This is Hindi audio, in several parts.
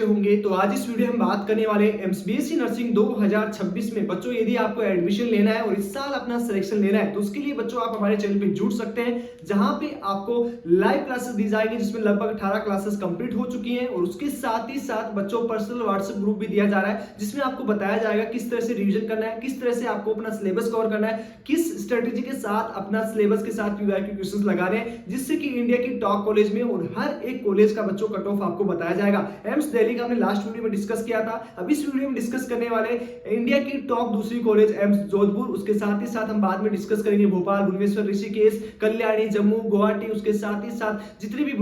होंगे। तो आज इस वीडियो में हम बात करने वाले एम्स बीएससी नर्सिंग 2026 में बच्चों यदि आपको एडमिशन लेना है और इस साल अपना सिलेक्शन लेना है तो उसके लिए बच्चों आप हमारे चैनल पे जुड़ सकते हैं, जहां पे आपको लाइव क्लासेस दी जाएगी जिसमें लगभग 18 क्लासेस कंप्लीट हो चुकी हैं और उसके साथ ही साथ बच्चों पर्सनल व्हाट्सएप ग्रुप भी दिया जा रहा है जिसमें आपको बताया जाएगा किस तरह से रिवीजन करना है, किस तरह से आपको अपना सिलेबस कवर करना है, किस स्ट्रेटेजी के साथ अपना सिलेबस के साथ क्वेश्चंस लगा रहे हैं, जिससे कि इंडिया की टॉप कॉलेज में और हर एक कॉलेज का बच्चों कट ऑफ आपको बताया जाएगा। एम्स दिल्ली का हमने लास्ट वीडियो में डिस्कस किया था। अब इस वीडियो में डिस्कस करने वाले इंडिया की टॉप दूसरी कॉलेज एम्स जोधपुर, उसके साथ ही साथ हम बाद में डिस्कस करेंगे भोपाल, भुवनेश्वर, ऋषिकेश, कल्याणी, जम्मू, गुवाहाटी, उसके साथ ही साथ जितने भी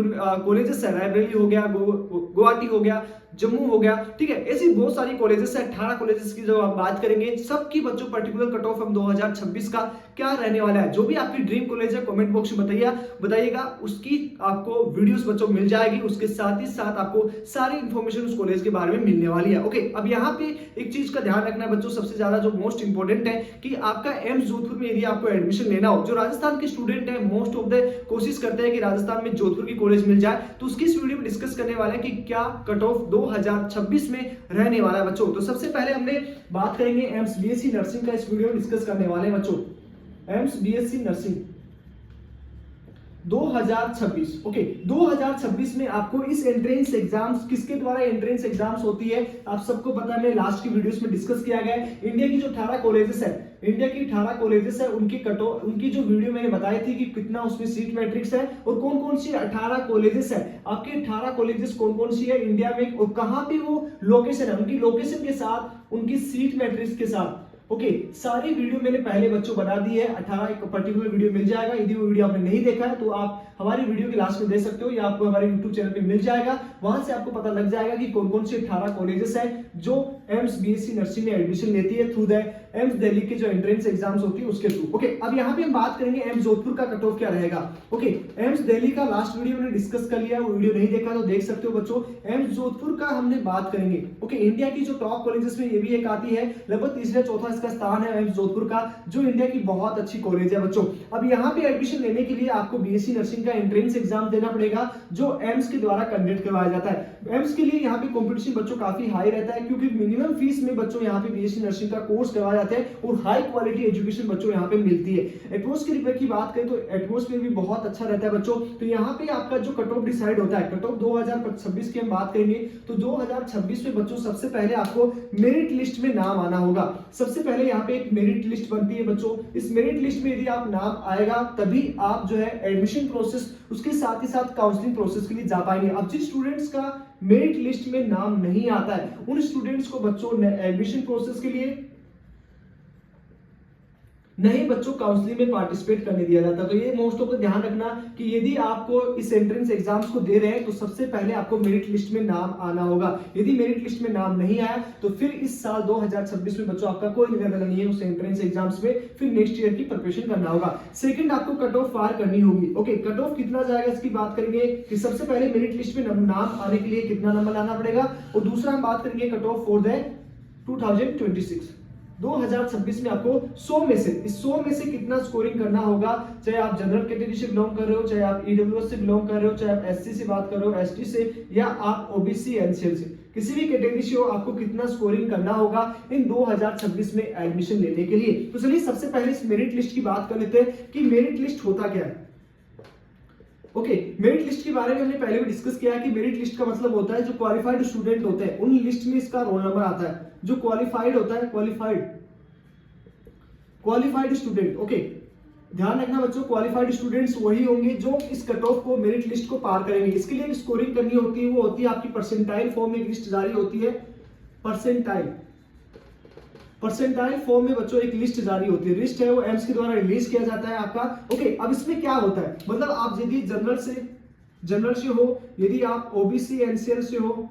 कॉलेजेस है, रायबरेली हो गया, गुवाहाटी हो गया, जम्मू हो गया, ठीक है, ऐसी बहुत सारी कॉलेजेस है, 18 कॉलेजेस की जो आप बात करेंगे सबकी बच्चों पर्टिकुलर कट ऑफ हम 2026 का क्या रहने वाला है। जो भी आपकी ड्रीम कॉलेज है कमेंट बॉक्स में बताइएगा, उसकी आपको वीडियोस बच्चों मिल जाएगी, उसके साथ ही साथ आपको सारी इंफॉर्मेशन उस कॉलेज के बारे में मिलने वाली है। ओके, अब यहाँ पे एक चीज का ध्यान रखना है बच्चों, सबसे ज्यादा जो मोस्ट इंपॉर्टेंट है कि आपका एम्स जोधपुर में यदि आपको एडमिशन लेना हो, जो राजस्थान के स्टूडेंट है मोस्ट ऑफ द कोशिश करते हैं कि राजस्थान में जोधपुर की कॉलेज मिल जाए, तो उसकी इस वीडियो में डिस्कस करने वाले हैं कि क्या कट ऑफ 2026 में रहने वाला है बच्चों। तो सबसे पहले हमने बात करेंगे एम्स बीएससी नर्सिंग का, इस वीडियो में डिस्कस करने वाले हैं बच्चों एम्स बीएससी नर्सिंग 2026। ओके, 2026 में आपको इस एंट्रेंस एग्जाम्स, किसके द्वारा एंट्रेंस एग्जाम्स होती है आप सबको पता है, लास्ट की वीडियोस में डिस्कस किया गया है। इंडिया की जो 18 कॉलेजेस है, इंडिया की 18 कॉलेजेस है, उनकी उनकी जो वीडियो मैंने बताई थी कि कितना उसमें सीट मैट्रिक्स है और कौन कौन सी 18 कॉलेजेस है, आपके 18 कॉलेजेस कौन कौन सी है इंडिया में और कहां पे वो लोकेशन है, उनकी लोकेशन के साथ, उनकी सीट मैट्रिक्स के साथ। ओके, सारी वीडियो मैंने पहले बच्चों बना दी है, 18 एक पर्टिकुलर वीडियो मिल जाएगा। यदि वो वीडियो आपने नहीं देखा है तो आप हमारी वीडियो के लास्ट में देख सकते हो या आपको हमारे YouTube चैनल पे मिल जाएगा, वहां से आपको पता लग जाएगा कि कौन कौन से 18 कॉलेजेस है जो एम्स बीएससी नर्सिंग में एडमिशन लेती है थ्रू द एम्स दिल्ली के जो एंट्रेंस एग्जाम्स होती है उसके थ्रू। ओके, अब यहाँ पे हम बात करेंगे एम्स जोधपुर का कट ऑफ क्या रहेगा। ओके, एम्स दिल्ली का लास्ट वीडियो मैंने डिस्कस कर लिया, वो वीडियो नहीं देखा तो देख सकते हो बच्चों। एम्स जोधपुर का हमने बात करेंगे। ओके, इंडिया की जो टॉप कॉलेजेस में ये भी एक आती है, लगभग तीसरा चौथा इसका स्थान है एम्स जोधपुर का, जो इंडिया की बहुत अच्छी कॉलेज है बच्चों। अब यहाँ पे एडमिशन लेने के लिए आपको बीएससी नर्सिंग का एंट्रेंस एग्जाम देना पड़ेगा जो एम्स के द्वारा कंडक्ट करवाया जाता है। एम्स के लिए यहाँ पे कंपटीशन बच्चों काफी हाई रहता है क्योंकि मिनिमम फीस में बच्चों यहाँ पे बीएससी नर्सिंग का कोर्स करवाया जाता है और हाई क्वालिटी एजुकेशन बच्चों यहाँ पे मिलती है। एटमॉस्फेयर की बात करें तो एटमॉस्फेयर भी बहुत अच्छा रहता है बच्चों। तो यहाँ पे आपका जो कट ऑफ डिसाइड होता है, कट ऑफ 2026 की हम बात करेंगे तो 2026 में बच्चों सबसे पहले आपको मेरिट लिस्ट में नाम आना होगा। सबसे पहले यहाँ पे एक मेरिट लिस्ट बनती है बच्चों, इस मेरिट लिस्ट में यदि आप नाम आएगा तभी आप जो है एडमिशन प्रोसेस, उसके साथ ही साथ काउंसलिंग प्रोसेस के लिए जा पाएंगे। अब जिन स्टूडेंट्स का मेरिट लिस्ट में नाम नहीं आता है उन स्टूडेंट्स को बच्चों एडमिशन प्रोसेस के लिए नहीं बच्चों काउंसलिंग में पार्टिसिपेट करने दिया जाता। तो ये मोस्ट ऑफ को ध्यान रखना कि यदि आपको इस एंट्रेंस एग्जाम्स को दे रहे हैं तो सबसे पहले आपको मेरिट लिस्ट में नाम आना होगा। यदि मेरिट लिस्ट में नाम नहीं आया तो फिर इस साल 2026 में बच्चों आपका कोई लेना देना नहीं है उस एंट्रेंस एग्जाम्स में, फिर नेक्स्ट ईयर की प्रिपरेशन करना होगा। सेकंड, आपको कट ऑफ पार करनी होगी। ओके, कट ऑफ कितना जाएगा इसकी बात करेंगे कि सबसे पहले मेरिट लिस्ट में नाम आने के लिए कितना नंबर लाना पड़ेगा, और दूसरा हम बात करेंगे कट ऑफ फॉर द 2026 2026 में आपको 100 में से, इस 100 में से कितना स्कोरिंग करना होगा, चाहे आप जनरल कैटेगरी से बिलोंग कर रहे हो, चाहे आप ईडब्ल्यूएस से बिलोंग कर रहे हो, चाहे आप एससी से बात कर रहे हो, एसटी से, या आप ओबीसी एनसीएल से, किसी भी कैटेगरी से हो, आपको कितना स्कोरिंग करना होगा इन 2026 में एडमिशन लेने के लिए। तो चलिए सबसे पहले इस मेरिट लिस्ट की बात कर लेते हैं कि मेरिट लिस्ट होता क्या है। ओके, मेरिट लिस्ट के बारे में हमने पहले भी डिस्कस किया है कि मेरिट लिस्ट का मतलब होता है जो क्वालिफाइड स्टूडेंट होते हैं उन लिस्ट में इसका रोल नंबर आता है। जो क्वालिफाइड होता है, क्वालिफाइड स्टूडेंट। ओके, ध्यान रखना बच्चों, क्वालिफाइड स्टूडेंट्स वही होंगे जो इस कट ऑफ को, मेरिट लिस्ट को पार करेंगे। इसके लिए स्कोरिंग करनी होती है, वो होती है आपकी परसेंटाइल फॉर्म में एक लिस्ट जारी होती है, परसेंटाइल फॉर्म में बच्चों एक लिस्ट जारी होती है, लिस्ट है वो एम्स के द्वारा रिलीज किया जाता है आपका। ओके, अब इसमें क्या होता है, मतलब आप यदि जनरल से हो, यदि आप ओबीसी एनसीएल से हो,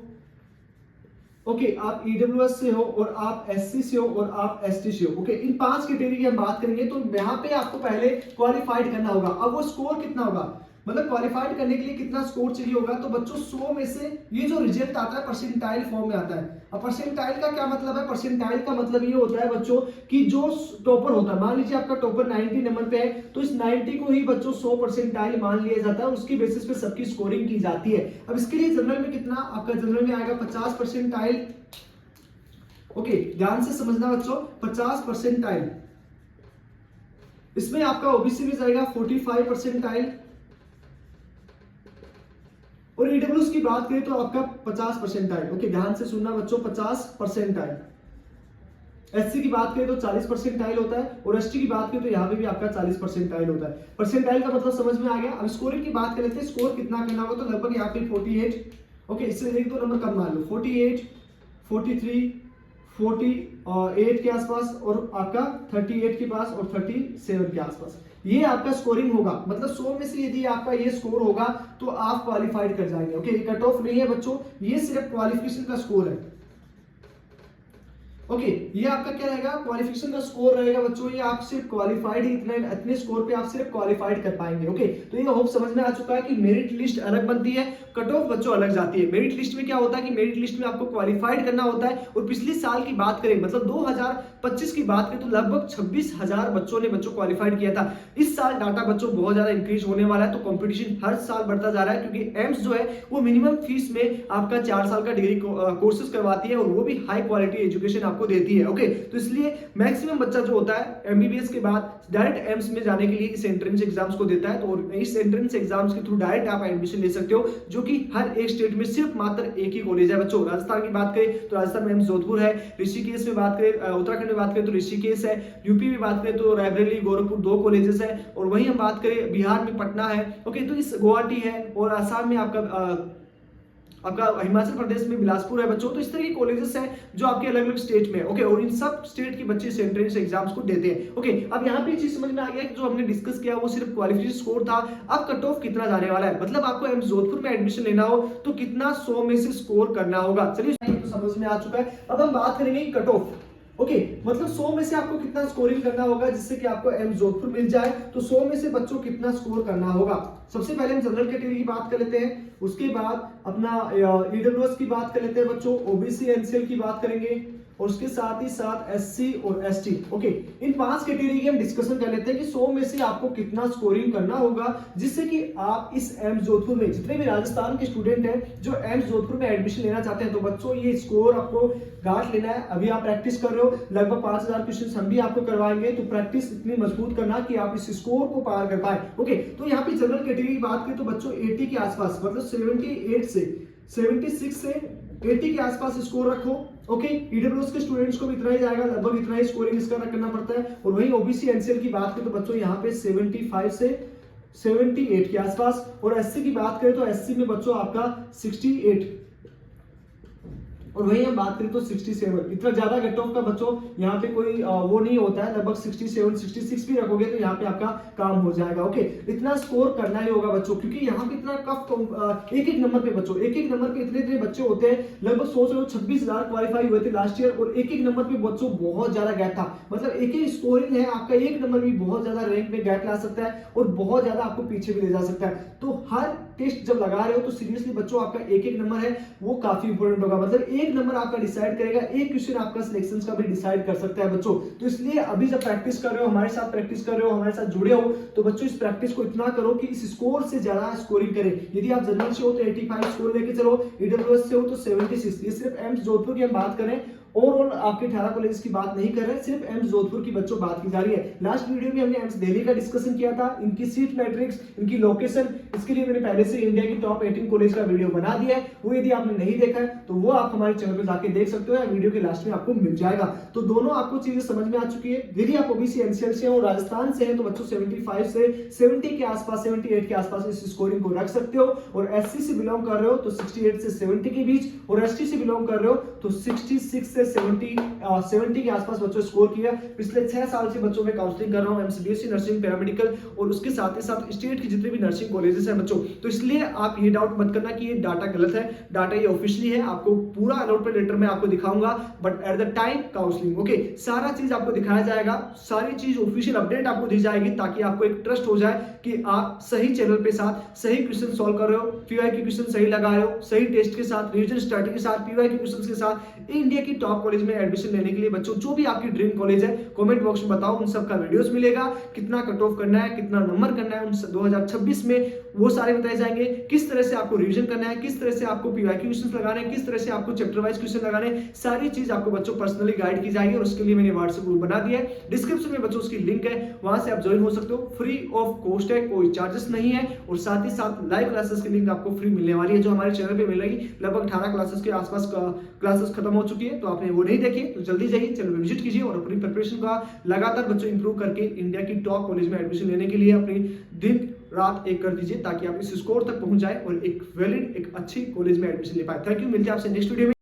ओके, आप ईडब्ल्यूएस से हो, और आप एससी से हो, और आप एसटी से हो। ओके, इन 5 कैटेगरी की हम बात करेंगे तो यहाँ पे आपको पहले क्वालिफाइड करना होगा। अब वो स्कोर कितना होगा, मतलब क्वालिफाइड करने के लिए कितना स्कोर चाहिए होगा, तो बच्चों 100 में से ये जो रिजल्ट आता है परसेंटाइल फॉर्म में आता है। अब परसेंटाइल का क्या मतलब है? परसेंटाइल का मतलब ये होता है बच्चों कि जो टॉपर होता है, मान लीजिए आपका टॉपर 90 नंबर पे है, तो इस 90 को ही बच्चों 100 परसेंटाइल मान लिया जाता है, उसकी बेसिस पे सबकी स्कोरिंग की जाती है। अब इसके लिए जनरल में कितना आपका जनरल में आएगा 50 परसेंटाइल। ओके, ध्यान से समझना बच्चों, 50 परसेंटाइल। इसमें आपका ओबीसी में जाएगा 45 परसेंटाइल, और ईडब्ल्यूएस की बात करें तो आपका 50 परसेंटाइल। ओके, ध्यान से सुनना बच्चों, 50 परसेंटाइल। एससी की बात करें तो 40 परसेंटाइल होता है, और एसटी की बात करें तो यहाँ पे भी आपका 40 परसेंटाइल होता है। परसेंटाइल का मतलब समझ में आ गया। अब स्कोरिंग की बात कर लेते हैं, स्कोर कितना करना होगा, तो लगभग यहाँ पे 48। ओके, इससे एक दो नंबर कम मान लो, 48, 43, 48 के आसपास, और आपका 38 के पास, और 37 के आसपास, ये आपका स्कोरिंग होगा। मतलब 100 में से यदि आपका ये स्कोर होगा तो आप क्वालिफाइड कर जाएंगे। ओके, कट ऑफ नहीं है बच्चों, ये सिर्फ क्वालिफिकेशन का स्कोर है। ओके, ये आपका क्या रहेगा? क्वालिफिकेशन का स्कोर रहेगा बच्चों, ये आप सिर्फ क्वालिफाइड ही इतने स्कोर पे आप सिर्फ क्वालिफाइड कर पाएंगे। ओके, तो ये होप समझ में आ चुका है कि मेरिट लिस्ट अलग बनती है, कट ऑफ बच्चों अलग जाती है। मेरिट लिस्ट में क्या होता है कि मेरिट लिस्ट में आपको क्वालिफाइड करना होता है, और पिछले साल की बात करें, मतलब 2025 की बात करें, तो लगभग 26,000 बच्चों ने क्वालिफाइड किया था। इस साल डाटा बच्चों बहुत ज्यादा इंक्रीज होने वाला है, तो कंपटीशन हर साल बढ़ता जा रहा है, क्योंकि एम्स जो है वो मिनिमम फीस में आपका 4 साल का डिग्री कोर्सेज करवाती है, और वो भी हाई क्वालिटी एजुकेशन आपको देती है। ओके, तो इसलिए मैक्सिमम बच्चा जो होता है एमबीबीएस के बाद डायरेक्ट एम्स में जाने के लिए इस एंट्रेंस एग्जाम्स को देता है, तो इस एंट्रेंस एग्जाम्स के थ्रू डायरेक्ट आप एडमिशन ले सकते हो, जो कि हर एक स्टेट में सिर्फ मात्र एक ही कॉलेज है बच्चों। राजस्थान की बात करें तो राजस्थान में एम्स जोधपुर है, ऋषिकेश में बात करें, उत्तराखंड में बात करें तो ऋषिकेश है, यूपी में बात करें तो रायबरेली, गोरखपुर 2 कॉलेजेस है, और वहीं हम बात करें बिहार में पटना है। ओके, तो इस गुवाहाटी है, और आसाम में आपका हिमाचल प्रदेश में बिलासपुर है बच्चों। तो इस तरह के कॉलेजेस हैं जो आपके अलग अलग स्टेट में। ओके, और इन सब स्टेट के बच्चे इस एंट्रेंस एग्जाम्स को देते हैं। ओके, अब यहाँ पे चीज समझ में आ गया कि जो हमने डिस्कस किया वो सिर्फ क्वालिफिकेशन स्कोर था। अब कट ऑफ कितना जाने वाला है, मतलब आपको एम्स जोधपुर में एडमिशन लेना हो तो कितना 100 में से स्कोर करना होगा। चलिए, तो समझ में आ चुका है। अब हम बात करेंगे कट ऑफ। ओके, मतलब 100 में से आपको कितना स्कोरिंग करना होगा जिससे कि आपको एम्स जोधपुर मिल जाए, तो 100 में से बच्चों कितना स्कोर करना होगा। सबसे पहले हम जनरल कैटेगरी की बात कर लेते हैं, उसके बाद अपना ईडब्ल्यूएस की बात कर लेते हैं बच्चों, ओबीसी एनसीएल की बात करेंगे, और उसके साथ ही साथ एससी और एसटी। ओके, इन 5 कैटेगरी की हम डिस्कशन कर लेते हैं कि 100 में से आपको कितना स्कोरिंग करना होगा जिससे कि आप इस एम्स जोधपुर में, जितने भी राजस्थान के स्टूडेंट हैं जो एम्स जोधपुर में एडमिशन लेना चाहते हैं, तो बच्चों ये स्कोर आपको गांठ लेना है। अभी आप प्रैक्टिस कर रहे हो, लगभग 5000 क्वेश्चन हम भी आपको करवाएंगे, तो प्रैक्टिस इतनी मजबूत करना कि आप इस स्कोर को पार कर पाए। ओके, तो यहाँ पे जनरल कैटेगरी की बात करें तो बच्चों 80 के आसपास, मतलब 78 से 76 से 80 के आसपास स्कोर रखो। ओके, ईडब्ल्यूएस के स्टूडेंट्स को भी इतना ही जाएगा, लगभग इतना ही स्कोरिंग इसका करना पड़ता है। और वहीं ओबीसी एनसीएल की बात करें तो बच्चों यहाँ पे 75 से 78 के आसपास, और एससी की बात करें तो एससी में बच्चों आपका 68, और वहीं हम बात करें तो 67। इतना ज्यादा कट ऑफ का बच्चों यहाँ पे कोई वो नहीं होता है, लगभग 67 66 भी रखोगे तो यहाँ पे आपका काम हो जाएगा। ओके, इतना स्कोर करना ही होगा बच्चों, क्योंकि यहाँ पे इतना टफ एक नंबर पे बच्चों, एक नंबर पे इतने बच्चे होते हैं, लगभग 26,000 क्वालिफाई हुए थे लास्ट ईयर, और एक नंबर पे बच्चों बहुत ज्यादा गैप था। मतलब एक स्कोरिंग है आपका, एक नंबर भी बहुत ज्यादा रैंक में गैप ला सकता है, और बहुत ज्यादा आपको पीछे भी ले जा सकता है। तो हर टेस्ट जब लगा रहे हो तो सीरियसली बच्चों आपका एक नंबर है वो काफी इंपॉर्टेंट होगा। मतलब एक नंबर आपका डिसाइड करेगा, एक क्वेश्चन आपका सिलेक्शन का भी डिसाइड कर सकता है बच्चों। तो इसलिए अभी जब प्रैक्टिस कर रहे हो, हमारे साथ प्रैक्टिस कर रहे हो, हमारे साथ जुड़े हो, तो बच्चों इस प्रैक्टिस को इतना करो कि इस स्कोर से ज्यादा स्कोरिंग करें। यदि आप जनरल से हो तो 85 स्कोर लेके चलो, ईडब्ल्यूएस से हो तो 76। ये सिर्फ एम्स जोधपुर की हम बात करें, ओवरऑल आपके 18 कॉलेज की बात नहीं कर रहे, सिर्फ एम्स जोधपुर की बच्चों बात की जा रही है। लास्ट वीडियो में हमने एम्स दिल्ली का डिस्कशन किया था, इनकी सीट मैट्रिक्स, इनकी लोकेशन, इसके लिए मैंने पहले से इंडिया की टॉप 18 कॉलेज का वीडियो बना दिया है। वो यदि आपने नहीं देखा है तो वो आप हमारे चैनल पर जाके देख सकते हो, या वीडियो के लास्ट में आपको मिल जाएगा। तो दोनों आपको चीजें समझ में आ चुकी है। यदि आप ओबीसी एनसीएल से हो, राजस्थान से हैं, तो बच्चों 75 से 70 के आसपास, 78 के आसपास इस स्कोरिंग को रख सकते हो। और एससी से बिलोंग कर रहे हो तो 68 से 70 के बीच, और एसटी से बिलोंग कर रहे हो तो 66 से से 70 के आसपास बच्चों स्कोर किया। पिछले 6 साल से बच्चों में काउंसलिंग कर रहा हूँ, एमसीबीएसई नर्सिंग, पैरामेडिकल और उसके साथ ही साथ स्टेट के जितने भी नर्सिंग कॉलेजेस हैं बच्चों, तो इसलिए आप ये डाउट मत करना कि ये डाटा गलत है। डाटा ये ऑफिशियली है, आपको पूरा अलॉटमेंट लेटर में आपको दिखाऊंगा, but at the time counselling okay सारा चीज आपको दिखाया जाएगा, सारी चीज ऑफिशियल अपडेट आपको दी जाएगी, ताकि आपको एक ट्रस्ट हो जाए कि आप सही चैनल पे साथ सही क्वेश्चन सॉल्व कर रहे हो, पीवाईक्यू क्वेश्चन सही लगा रहे हो, सही टेस्ट के साथ, रिवीजन स्ट्रेटजी के साथ, पीवाईक्यू क्वेश्चंस के साथ। इंडिया की टॉप कॉलेज में एडमिशन लेने के लिए बच्चों जो भी आपकी ड्रीम कॉलेज है कमेंट बॉक्स में बताओ, उन सबका वीडियोस मिलेगा, कितना कट ऑफ करना है, कितना नंबर करना है, उन 2026 में वो सारे बताए जाएंगे, किस तरह से आपको रिवीजन करना है, किस तरह से आपको पीवाईक्यू क्वेश्चंस लगाने हैं, किस तरह से आपको चैप्टर वाइज क्वेश्चन लगाने हैं, सारी चीज आपको बच्चों पर्सनली गाइड की जाएगी। और उसके लिए मैंने व्हाट्सएप ग्रुप बना दिया है, डिस्क्रिप्शन में बच्चों उसकी लिंक है, वहां से आप ज्वाइन हो सकते हो, फ्री ऑफ कॉस्ट है, कोई चार्जेस नहीं है। और साथ ही साथ लाइव क्लासेस की लिंक आपको फ्री मिलने वाली है, जो हमारे चैनल पे मिलेगी। लगभग 18 क्लासेस के आसपास क्लासेस खत्म हो चुकी है, तो आपने वो नहीं देखी तो जल्दी जाइए चैनल पे विजिट कीजिए और अपनी प्रिपरेशन का लगातार बच्चों इंप्रूव करके इंडिया की टॉप कॉलेज में एडमिशन लेने के लिए अपनी दिन रात एक कर दीजिए, ताकि आप इस स्कोर तक पहुंच जाए और एक वैलिड एक अच्छी कॉलेज में एडमिशन ले पाए। थैंक यू, मिलते हैं आपसे नेक्स्ट वीडियो में।